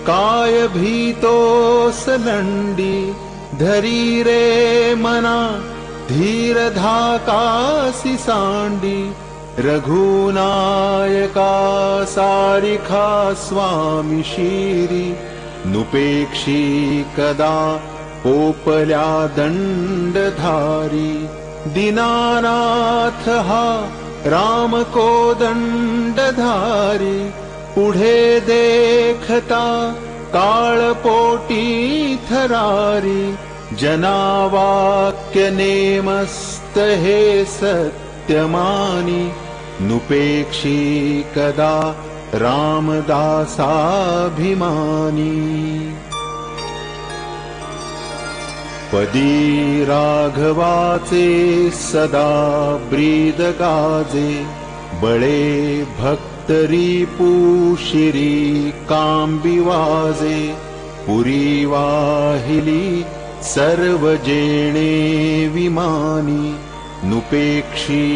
काय भीतो सलंडी, धरी रे मना धीर धाकासी सांडी। रघुनायका सारिखा स्वामी शिरी, नुपेक्षी कदा पोपल्या दंडधारी। दीनानाथ हा राम को दंडधारी, पुढे देखता काळपोटी थरारी। जनावाक्य नेमस्त हे सत्यमानी, नुपेक्षी कदा रामदासाभिमानी। पदी राघवाचे सदा ब्रीद गाजे, बळे भक्तरी पुशिरी कांबी वाजे। पुरी वाहिली सर्व जेणे विमानी, नुपेक्षी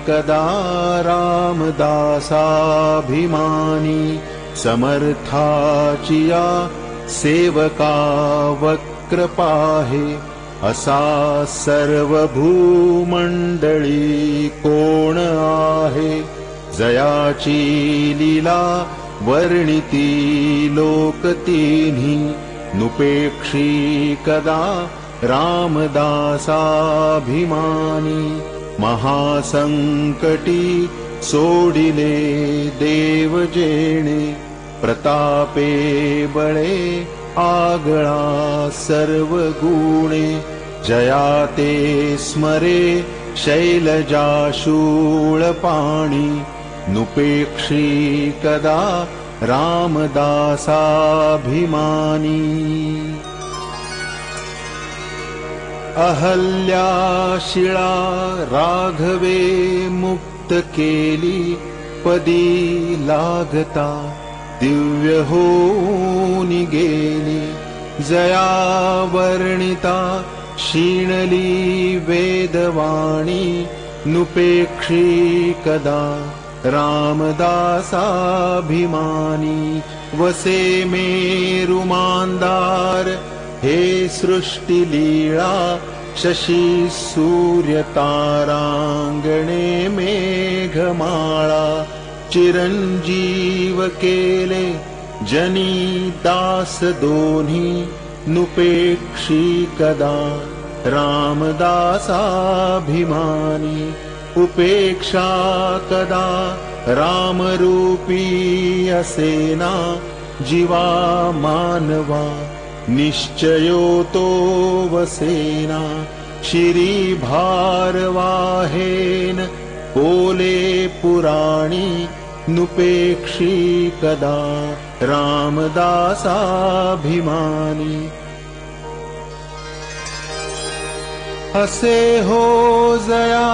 कदा रामदासाभिमानी। समर्थाचिया सेवका वक्र पाहे, असा सर्व भूमंडळी कोण आहे। जयाची लीला वर्णिती लोक तिन्ही, नुपेक्षी कदा रामदासाभिमानी। महासंकटी सोडिले देव जेणे, प्रतापे बळे आगळा सर्व गुणे। जयाते स्मरे शैलजाशूळ पाणी, नुपेक्षी कदा रामदासाभिमानी। अहल्या शिळा राघवे मुक्त केली, पदी लागता दिव्य होऊनी गेली। जया वर्णिता क्षीणली वेदवाणी, नुपेक्षी कदा रामदासाभिमानी। वसे मेरुमांदार हे सृष्टिलीळा, शशी सूर्य तारांगणे मेघमाळा। चिरंजीव केले जनी दास दोन्ही, नुपेक्षी कदा रामदासाभिमानी। उपेक्षा कदा रामरूपी असेना, जीवा मानवा निश्चयो तो वसेना। शिरी भारवाहेन बोले पुराणी, नुपेक्षी कदा रामदासाभिमानी। असे हो जया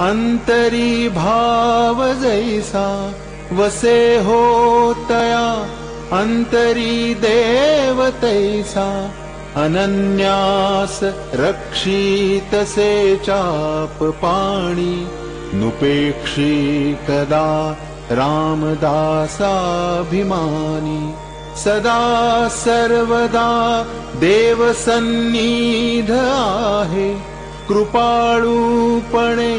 अंतरी भाव जैसा, वसे हो तया अंतरी देव तैसा। अनन्यास रक्षितसे चाप पाणी, नुपेक्षी कदा रामदासाभिमानी। सदा सर्वदा देव सन्निध आहे, कृपाळूपणे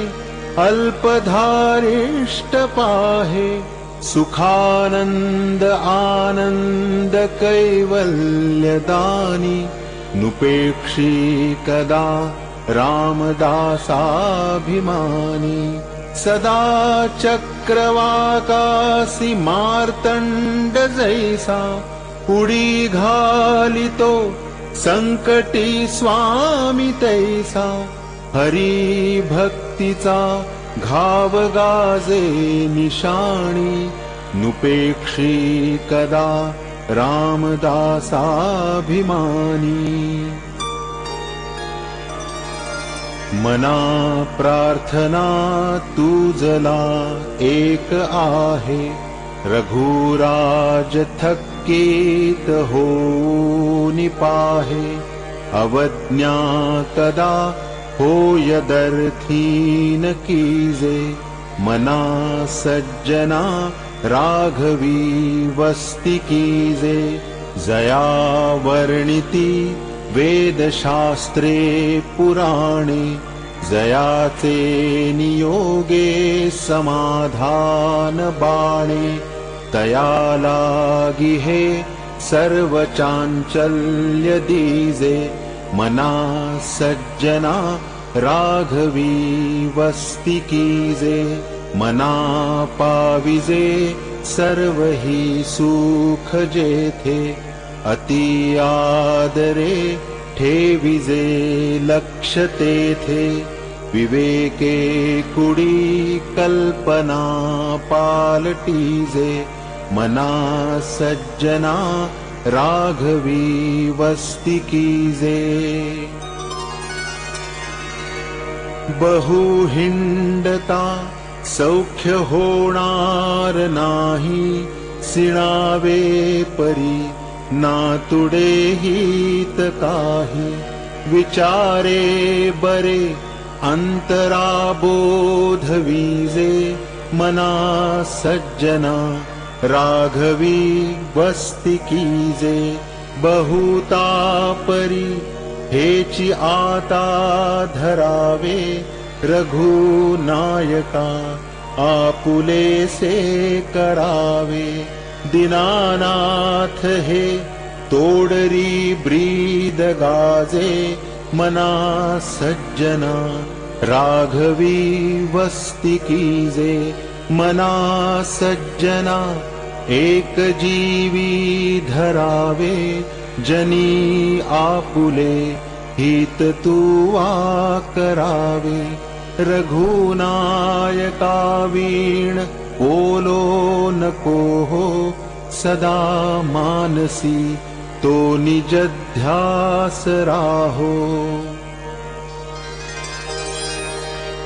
अल्पधारिष्ट पाहे। सुखानंद आनंद कैवल्यदानी, नुपेक्षी कदा रामदासाभिमानी। सदा चक्रवाकासी मार्तंड जैसा, उडी घालितो संकटी स्वामी तैसा। हरी भक्तीचा घाव गाजे निशाणी, नुपेक्षी कदा रामदासाभिमानी। मना प्रार्थना तुझला एक आहे, रघुराज थक्कीत होऊनी पाहे। अवज्ञा कदा होयदर्थीन कीजे, मना सज्जना राघवी वस्ती कीजे। जया वर्णिती वेदशास्त्रे पुराणे, जयाचे नियोगे समाधान बाणे, तया लागी हे सर्व चांचल्य दीजे, मना सज्जना राघवी वस्ती कीजे, मना पाविजे सर्व ही सुख जेथे, अति आदरे ठेविजे लक्ष तेथे, विवेके कुडी कल्पना पालटीजे, मना सज्जना राघवी वस्ती कीजे. बहु हिंडता सौख्य होणार नाही, सिणावे परी नातुडे हित काही, विचारे बरे अंतरा बोध विजे, मना सज्जना राघवी वस्ती कीजे. बहुता परी हेची आता धरावे, रघुनायका आपुलेसे करावे. दीनानाथ हे तोडरी ब्रीद गाजे, मना सज्जना राघवी वस्ती कीजे. मना सज्जना एक जीवी धरावे, जनी आपुले हित तुवा करावे. रघुनायका वीण बोलो नको हो, सदा मानसी तो निज ध्यास राहो.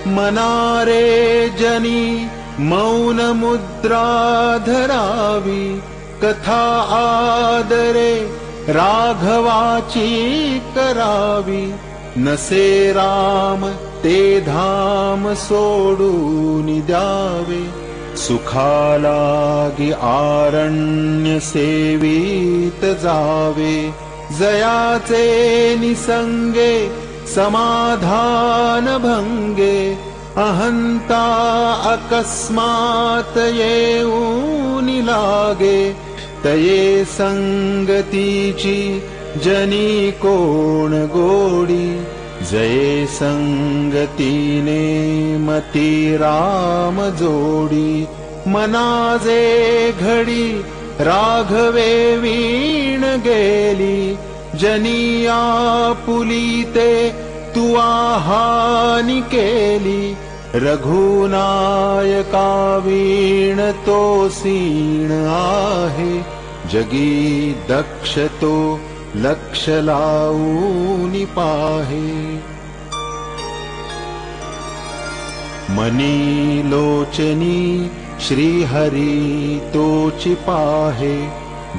मनारे जनी मौन मुद्रा धरावी, कथा आदरे राघवाची करावी. नसे राम ते धाम सोडून द्यावे, सुखालागी आरण्य सेवित जावे. जयाचे निसंगे समाधान भंगे, अहंता अकस्मात येऊन लागे. तये संगतीची जनी कोण गोडी, जये संगतीने मती राम जोडी. मनाजे घडी राघवे वीण गेली, जनी आपुलीते तू हानी केली. रघुनायका वीण तो सीण आहे, जगी दक्ष तो लक्ष लावून पाहे. मनी लोचनी श्रीहरी तोची पाहे,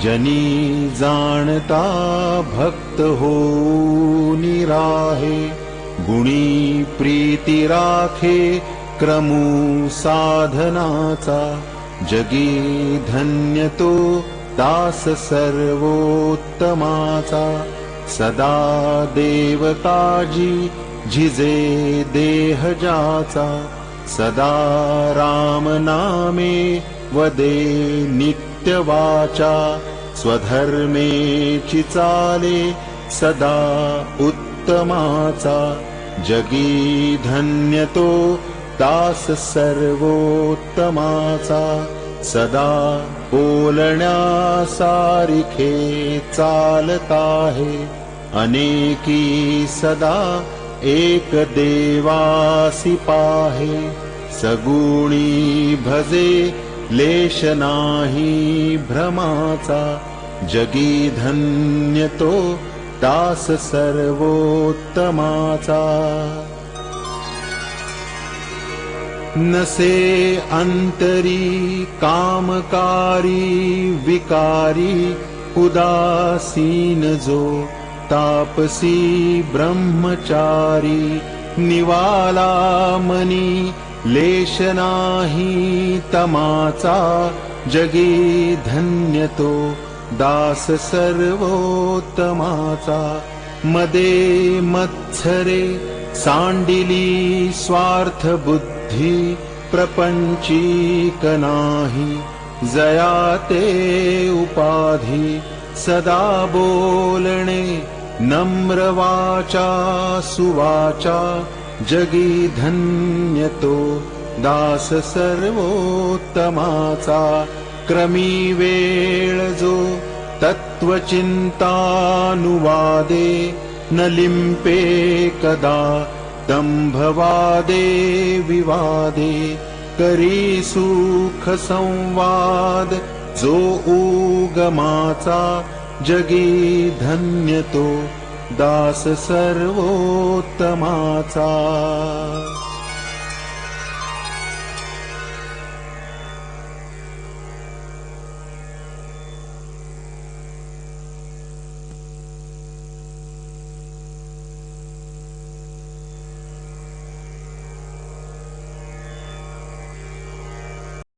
जनी जाणता भक्त होऊन राहे. गुणी प्रीती राखे क्रमू साधनाचा, जगी धन्य तो दास सर्वोत्तमाचा. सदा देव काजी झिजे देह जाचा, सदा राम नामे वदे नित्य वाचा. स्वधर्मेची चाले सदा उत्तमाचा, जगी धन्य तो दास सर्वोत्तमाचा. सदा बोलण्या सारिखे चालत आहे, अनेकी सदा एक देवासी पाहे. सगुणी भजे लेश नाही भ्रमाचा, जगी धन्य तो दास सर्वोत्तमाचा. नसे अंतरी कामकारी विकारी, उदासीन जो तापसी ब्रह्मचारी. निवाला मनी लेश नाही तमाचा, जगी धन्य तो दास सर्वोत्तमाचा मदे मत्सरे सांडिली स्वार्थ बुद्धी प्रपंचीक नाही जया ते उपाधी सदा बोलणे नम्र वाचा सुवाचा जगी धन्यतो दास सर्वोत्तमाचा क्रमी वेळ जो तत्वचिंतानुवादे न लिंपे कदा दंभवादे विवादे करी सुख संवाद जो उगमाचा जगी धन्यतो दास सर्वोत्तमाचा